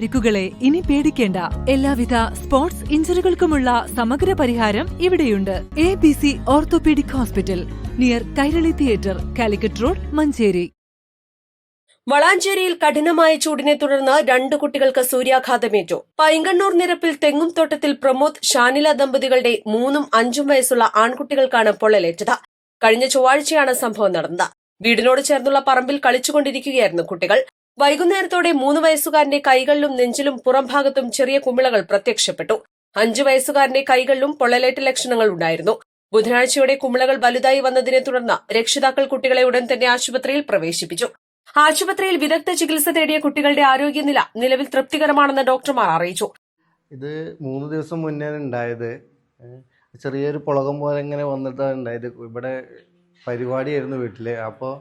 പരിക്കുകളെ ഇനി പേടിക്കേണ്ട. എല്ലാവിധ സ്പോർട്സ് ഇഞ്ചുറികൾക്കുമുള്ള സമഗ്ര പരിഹാരം ഇവിടെയുണ്ട്. ABC orthopaedic hospital, near Kairali theatre, Calicut road, Manjeri. വളാഞ്ചേരിയിൽ കഠിനമായ ചൂടിനെ തുടർന്ന് 2 കുട്ടികൾക്ക് സൂര്യാഘാതമേറ്റു. പൈങ്കണ്ണൂർ നിരപ്പിൽ തെങ്ങും തോട്ടത്തിൽ പ്രമോദ്, ഷാനില ദമ്പതികളുടെ 3ഉം 5ഉം വയസ്സുള്ള ആൺകുട്ടികൾക്കാണ് പൊള്ളലേറ്റത്. കഴിഞ്ഞ ചൊവ്വാഴ്ചയാണ് സംഭവം നടന്നത്. വീടിനോട് ചേർന്നുള്ള പറമ്പിൽ കളിച്ചുകൊണ്ടിരിക്കുകയായിരുന്നു കുട്ടികൾ. വൈകുന്നേരത്തോടെ 3 വയസ്സുകാരന്റെ കൈകളിലും നെഞ്ചിലും പുറംഭാഗത്തും ചെറിയ കുമിളകൾ പ്രത്യക്ഷപ്പെട്ടു. 5 വയസ്സുകാരന്റെ കൈകളിലും പൊള്ളലേറ്റ ലക്ഷണങ്ങൾ ഉണ്ടായിരുന്നു. ബുധനാഴ്ചയോടെ കുമിളകൾ വലുതായി വന്നതിനെ തുടർന്ന് രക്ഷിതാക്കൾ കുട്ടികളെ ഉടൻ തന്നെ ആശുപത്രിയിൽ പ്രവേശിപ്പിച്ചു. ആശുപത്രിയിൽ വിദഗ്ധ ചികിത്സ തേടിയ കുട്ടികളുടെ ആരോഗ്യനില നിലവിൽ തൃപ്തികരമാണെന്ന് ഡോക്ടർമാർ അറിയിച്ചു. ഇത് 3 ദിവസം മുന്നേ ഉണ്ടായത്. ചെറിയൊരു പുളകം പോലെ ഇങ്ങനെ വന്നിട്ടാണ് ഉണ്ടായത്. ഇവിടെ പരിപാടിയായിരുന്നു വീട്ടില്. അപ്പോൾ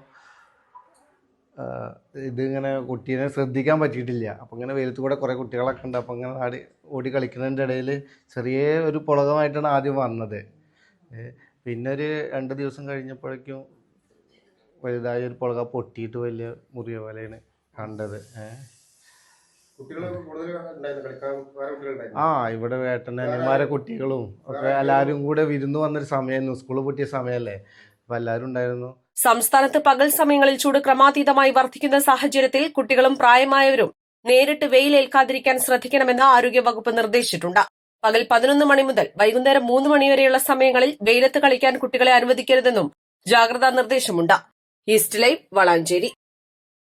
ഇതിങ്ങനെ കുട്ടീനെ ശ്രദ്ധിക്കാൻ പറ്റിയിട്ടില്ല. അപ്പം ഇങ്ങനെ വെയിലത്ത് കൂടെ കുറേ കുട്ടികളൊക്കെ ഉണ്ട്. അപ്പം ഇങ്ങനെ ഓടി കളിക്കുന്നതിൻ്റെ ഇടയിൽ ചെറിയ ഒരു പുളകമായിട്ടാണ് ആദ്യം വന്നത്. പിന്നെ ഒരു 2 ദിവസം കഴിഞ്ഞപ്പോഴേക്കും വലുതായ ഒരു പുളക പൊട്ടിയിട്ട് വലിയ മുറിയ പോലെയാണ് കണ്ടത്. ഇവിടെ വേട്ടന്മാരെ കുട്ടികളും ഒക്കെ എല്ലാവരും കൂടെ വിരുന്ന് വന്നൊരു സമയമായിരുന്നു. സ്കൂള് പൊട്ടിയ സമയമല്ലേ, അപ്പം എല്ലാവരും ഉണ്ടായിരുന്നു. സംസ്ഥാനത്ത് പകൽ സമയങ്ങളിൽ ചൂട് ക്രമാതീതമായി വർദ്ധിക്കുന്ന സാഹചര്യത്തിൽ കുട്ടികളും പ്രായമായവരും നേരിട്ട് വെയിലേൽക്കാതിരിക്കാൻ ശ്രദ്ധിക്കണമെന്ന് ആരോഗ്യവകുപ്പ് നിർദ്ദേശിച്ചിട്ടുണ്ട്. പകൽ 11 മണി മുതൽ വൈകുന്നേരം 3 മണിവരെയുള്ള സമയങ്ങളിൽ വെയിലത്ത് കളിക്കാൻ കുട്ടികളെ അനുവദിക്കരുതെന്നും ജാഗ്രതാ നിർദ്ദേശമുണ്ട്. East live, Valanchery.